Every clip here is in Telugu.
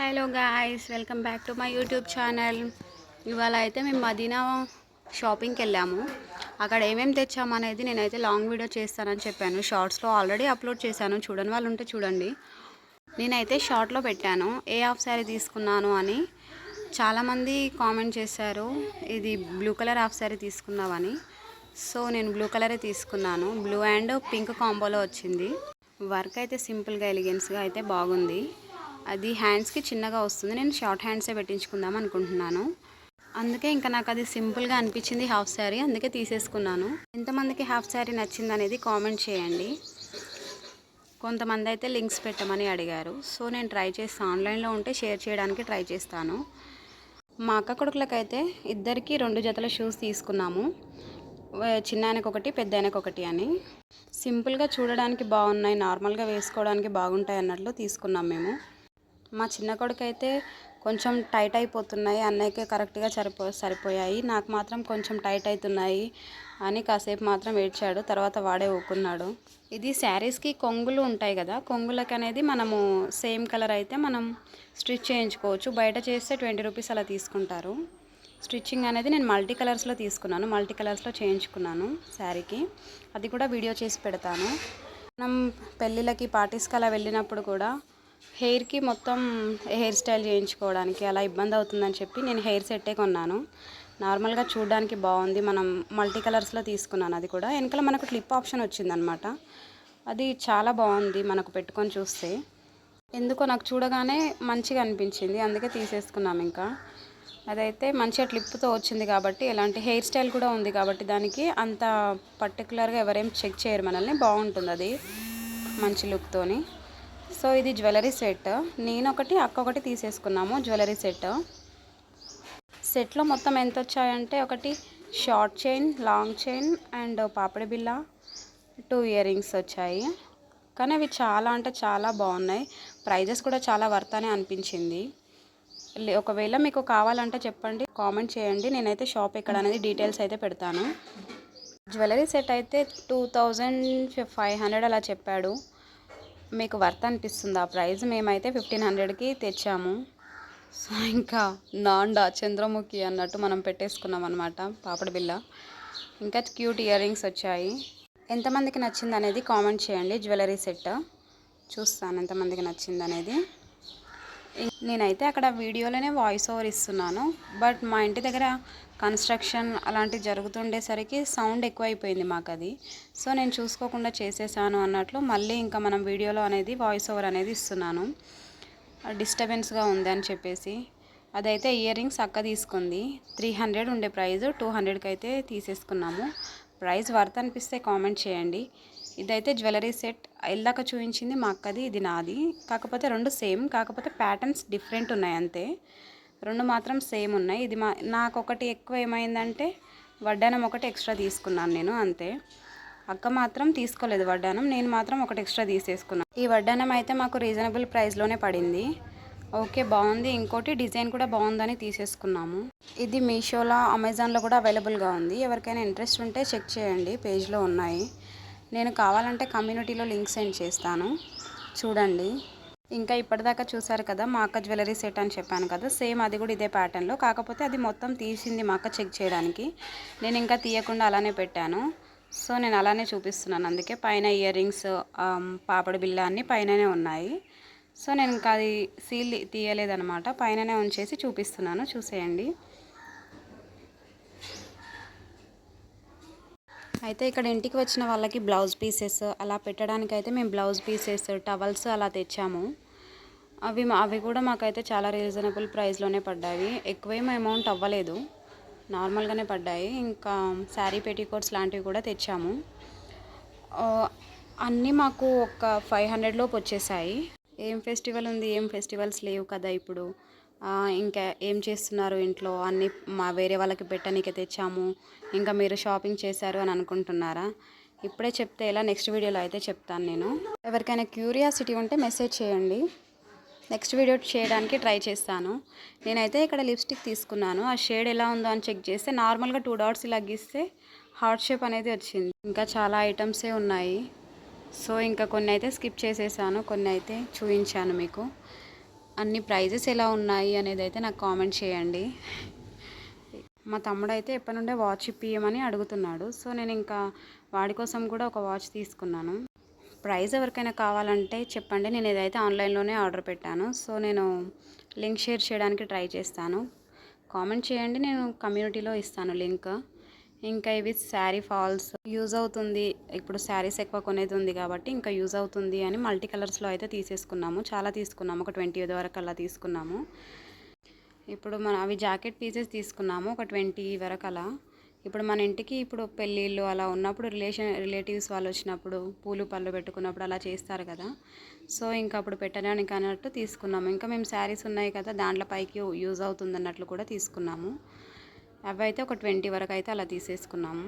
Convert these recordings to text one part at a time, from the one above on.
Hello guys, welcome back to my YouTube channel. ఇవాళ అయితే మేము మదీనా షాపింగ్కి వెళ్ళాము. అక్కడ ఏమేమి తెచ్చామనేది నేనైతే లాంగ్ వీడియో చేస్తానని చెప్పాను. షార్ట్స్లో ఆల్రెడీ అప్లోడ్ చేశాను, చూడని వాళ్ళు ఉంటే చూడండి. నేనైతే షార్ట్లో పెట్టాను ఏ హాఫ్ శారీ తీసుకున్నాను అని. చాలామంది కామెంట్ చేశారు ఇది బ్లూ కలర్ హాఫ్ శారీ తీసుకున్నామని. సో నేను బ్లూ కలరే తీసుకున్నాను. బ్లూ అండ్ పింక్ కాంబోలో వచ్చింది. వర్క్ అయితే సింపుల్గా ఎలిగెన్స్గా అయితే బాగుంది. అది హ్యాండ్స్కి చిన్నగా వస్తుంది. నేను షార్ట్ హ్యాండ్సే పెట్టించుకుందాం అనుకుంటున్నాను. అందుకే ఇంకా నాకు అది సింపుల్గా అనిపించింది హాఫ్ శారీ, అందుకే తీసేసుకున్నాను. ఎంతమందికి హాఫ్ శారీ నచ్చింది అనేది కామెంట్ చేయండి. కొంతమంది అయితే లింక్స్ పెట్టమని అడిగారు. సో నేను ట్రై చేస్తాను, ఆన్లైన్లో ఉంటే షేర్ చేయడానికి ట్రై చేస్తాను. మా అక్క కొడుకులకైతే ఇద్దరికి 2 జతల షూస్ తీసుకున్నాము. చిన్న ఆయనకు ఒకటి, పెద్ద ఆయనకు ఒకటి అని. సింపుల్గా చూడడానికి బాగున్నాయి, నార్మల్గా వేసుకోవడానికి బాగుంటాయి అన్నట్లు తీసుకున్నాం మేము. మా చిన్న కొడుకు అయితే కొంచెం టైట్ అయిపోతున్నాయి, అన్నయ్యకే కరెక్ట్గా సరిపోయాయి, నాకు మాత్రం కొంచెం టైట్ అవుతున్నాయి అని కాసేపు మాత్రం ఏడ్చాడు. తర్వాత వాడే ఊకున్నాడు. ఇది శారీస్కి కొంగులు ఉంటాయి కదా, కొంగులకి అనేది మనము సేమ్ కలర్ అయితే మనం స్టిచ్ చేయించుకోవచ్చు. బయట చేస్తే 20 రూపీస్ అలా తీసుకుంటారు. స్టిచ్చింగ్ అనేది నేను మల్టీ కలర్స్లో తీసుకున్నాను, మల్టీ కలర్స్లో చేయించుకున్నాను శారీకి. అది కూడా వీడియో చేసి పెడతాను. మనం పెళ్ళిళ్ళకి, పార్టీస్కి అలా వెళ్ళినప్పుడు కూడా హెయిర్కి మొత్తం హెయిర్ స్టైల్ చేయించుకోవడానికి అలా ఇబ్బంది అవుతుందని చెప్పి నేను హెయిర్ సెట్టే కొన్నాను. నార్మల్గా చూడడానికి బాగుంది. మనం మల్టీ కలర్స్లో తీసుకున్నాను. అది కూడా వెనకాల మనకు క్లిప్ ఆప్షన్ వచ్చిందనమాట. అది చాలా బాగుంది మనకు పెట్టుకొని చూస్తే. ఎందుకో నాకు చూడగానే మంచిగా అనిపించింది, అందుకే తీసేసుకున్నాం. ఇంకా అదైతే మంచిగా క్లిప్తో వచ్చింది కాబట్టి, ఎలాంటి హెయిర్ స్టైల్ కూడా ఉంది కాబట్టి దానికి అంత పర్టికులర్గా ఎవరేం చెక్ చేయరు మనల్ని. బాగుంటుంది అది మంచి లుక్తోని. సో ఇది జ్యువెలరీ సెట్. నేను ఒకటి, అక్క ఒకటి తీసేసుకున్నాము జ్యువెలరీ సెట్. సెట్లో మొత్తం ఎంత వచ్చాయంటే, ఒకటి short chain, long chain and పాపిడి బిల్ల, 2 ఇయర్ రింగ్స్ వచ్చాయి. కానీ అవి చాలా అంటే చాలా బాగున్నాయి. ప్రైజెస్ కూడా చాలా వర్త్ అని అనిపించింది. ఒకవేళ మీకు కావాలంటే చెప్పండి, కామెంట్ చేయండి. నేనైతే షాప్ ఎక్కడ అనేది డీటెయిల్స్ అయితే పెడతాను. జ్యువెలరీ సెట్ అయితే 2500 అలా చెప్పాడు. మీకు వర్త్ అనిపిస్తుంది ఆ ప్రైస్? మేమైతే 1500కి తెచ్చాము. సో ఇంకా నాండా చంద్రముఖి అన్నట్టు మనం పెట్టేసుకున్నాం అనమాట పాపడి బిల్ల. ఇంకా క్యూట్ ఇయర్ రింగ్స్ వచ్చాయి. ఎంతమందికి నచ్చింది అనేది కామెంట్ చేయండి. జ్యువెలరీ సెట్ చూస్తాను ఎంతమందికి నచ్చింది అనేది. నేనైతే అక్కడ వీడియోలోనే వాయిస్ ఓవర్ ఇస్తున్నాను, బట్ మా ఇంటి దగ్గర కన్స్ట్రక్షన్ అలాంటివి జరుగుతుండేసరికి సౌండ్ ఎక్కువైపోయింది మాకు అది. సో నేను చూసుకోకుండా చేసేసాను అన్నట్లు మళ్ళీ ఇంకా మనం వీడియోలో అనేది వాయిస్ ఓవర్ అనేది ఇస్తున్నాను, డిస్టర్బెన్స్గా ఉంది అని చెప్పేసి. అదైతే ఇయర్ రింగ్స్ అక్క తీసుకుంది. 300 ఉండే ప్రైస్ 200కి అయితే తీసేసుకున్నాము. ప్రైస్ వర్త్ అనిపిస్తే కామెంట్ చేయండి. ఇదైతే జ్యువెలరీ సెట్. ఇందాక చూపించింది మా అక్కది, ఇది నాది. కాకపోతే 2 సేమ్, కాకపోతే ప్యాటర్న్స్ డిఫరెంట్ ఉన్నాయి అంతే. 2 మాత్రం సేమ్ ఉన్నాయి. ఇది నాకు ఒకటి ఎక్కువ ఏమైందంటే వడ్డానం ఒకటి ఎక్స్ట్రా తీసుకున్నాను నేను, అంతే. అక్క మాత్రం తీసుకోలేదు వడ్డానం, నేను మాత్రం ఒకటి ఎక్స్ట్రా తీసేసుకున్నాను. ఈ వడ్డానం అయితే మాకు రీజనబుల్ ప్రైస్లోనే పడింది. ఓకే, బాగుంది. ఇంకోటి డిజైన్ కూడా బాగుందని తీసేసుకున్నాము. ఇది మీషోలో, అమెజాన్లో కూడా అవైలబుల్గా ఉంది. ఎవరికైనా ఇంట్రెస్ట్ ఉంటే చెక్ చేయండి, పేజ్లో ఉన్నాయి. నేను కావాలంటే కమ్యూనిటీలో లింక్ సెండ్ చేస్తాను, చూడండి. ఇంకా ఇప్పటిదాకా చూసారు కదా మా అక్క జ్యువెలరీ సెట్ అని చెప్పాను కదా, సేమ్ అది కూడా ఇదే ప్యాటర్న్లో. కాకపోతే అది మొత్తం తీసింది మా అక్క చెక్ చేయడానికి, నేను ఇంకా తీయకుండా అలానే పెట్టాను. సో నేను అలానే చూపిస్తున్నాను, అందుకే పైన ఇయర్ రింగ్స్, పాపడి బిల్ల అన్నీ పైననే ఉన్నాయి. సో నేను ఇంకా అది సీల్ తీయలేదనమాట, పైననే ఉంచేసి చూపిస్తున్నాను, చూసేయండి. అయితే ఇక్కడ ఇంటికి వచ్చిన వాళ్ళకి బ్లౌజ్ పీసెస్ అలా పెట్టడానికి అయితే మేము బ్లౌజ్ పీసెస్, టవల్స్ అలా తెచ్చాము. అవి కూడా మాకైతే చాలా రీజనబుల్ ప్రైస్లోనే పడ్డాయి. ఎక్కువేం అమౌంట్ అవ్వలేదు, నార్మల్గానే పడ్డాయి. ఇంకా శారీ పెట్టికోట్స్ లాంటివి కూడా తెచ్చాము. అన్నీ మాకు ఒక 500 లోపు వచ్చేసాయి. ఏం ఫెస్టివల్ ఉంది, ఏం ఫెస్టివల్స్ లేవు కదా ఇప్పుడు. ఇంకా ఏం చేస్తున్నారు ఇంట్లో, అన్నీ వేరే వాళ్ళకి పెట్టనీకే తెచ్చాము, ఇంకా మీరు షాపింగ్ చేశారు అని అనుకుంటున్నారా? ఇప్పుడే చెప్తే ఎలా, నెక్స్ట్ వీడియోలో అయితే చెప్తాను నేను. ఎవరికైనా క్యూరియాసిటీ ఉంటే మెసేజ్ చేయండి, నెక్స్ట్ వీడియో చేయడానికి ట్రై చేస్తాను. నేనైతే ఇక్కడ లిప్స్టిక్ తీసుకున్నాను. ఆ షేడ్ ఎలా ఉందో అని చెక్ చేస్తే నార్మల్గా 2 డాట్స్ ఇలా గీస్తే హార్ట్ షేప్ అనేది వచ్చింది. ఇంకా చాలా ఐటమ్సే ఉన్నాయి. సో ఇంకా కొన్ని అయితే స్కిప్ చేసేసాను, కొన్ని అయితే చూపించాను మీకు. అన్ని ప్రైజెస్ ఎలా ఉన్నాయి అనేది అయితే నాకు కామెంట్ చేయండి. మా తమ్ముడు అయితే ఎప్పటి నుండే వాచ్ ఇప్పియమని అడుగుతున్నాడు. సో నేను ఇంకా వాడి కోసం కూడా ఒక వాచ్ తీసుకున్నాను. ప్రైస్ ఎవరికైనా కావాలంటే చెప్పండి, నేను ఏదైతే ఆన్లైన్లోనే ఆర్డర్ పెట్టాను. సో నేను లింక్ షేర్ చేయడానికి ట్రై చేస్తాను. కామెంట్ చేయండి, నేను కమ్యూనిటీలో ఇస్తాను లింక్. ఇంకా ఇవి శారీ ఫాల్స్ యూజ్ అవుతుంది, ఇప్పుడు శారీస్ ఎక్కువ కొనేది ఉంది కాబట్టి ఇంకా యూజ్ అవుతుంది అని మల్టీ కలర్స్లో అయితే తీసేసుకున్నాము. చాలా తీసుకున్నాము, ఒక 20 వరకు అలా తీసుకున్నాము. ఇప్పుడు అవి జాకెట్ పీసెస్ తీసుకున్నాము ఒక 20 వరకు అలా. ఇప్పుడు మన ఇంటికి ఇప్పుడు పెళ్ళిళ్ళు అలా ఉన్నప్పుడు రిలేటివ్స్ వాళ్ళు వచ్చినప్పుడు పూలు పళ్ళు పెట్టుకున్నప్పుడు అలా చేస్తారు కదా. సో ఇంకా అప్పుడు పెట్టడానికి అన్నట్టు తీసుకున్నాము. ఇంకా మేము శారీస్ ఉన్నాయి కదా, దాంట్లో పైకి యూజ్ అవుతుంది అన్నట్లు కూడా తీసుకున్నాము. అవి అయితే ఒక 20 వరకు అయితే అలా తీసేసుకున్నాము.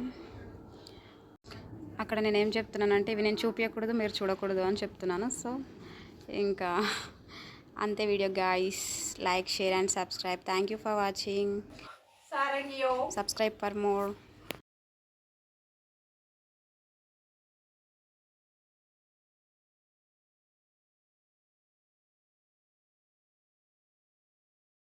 అక్కడ నేనేం చెప్తున్నానంటే ఇవి నేను చూపించకూడదు, మీరు చూడకూడదు అని చెప్తున్నాను. సో ఇంకా అంతే video guys. Like, share and subscribe. Thank you for watching. Subscribe for more.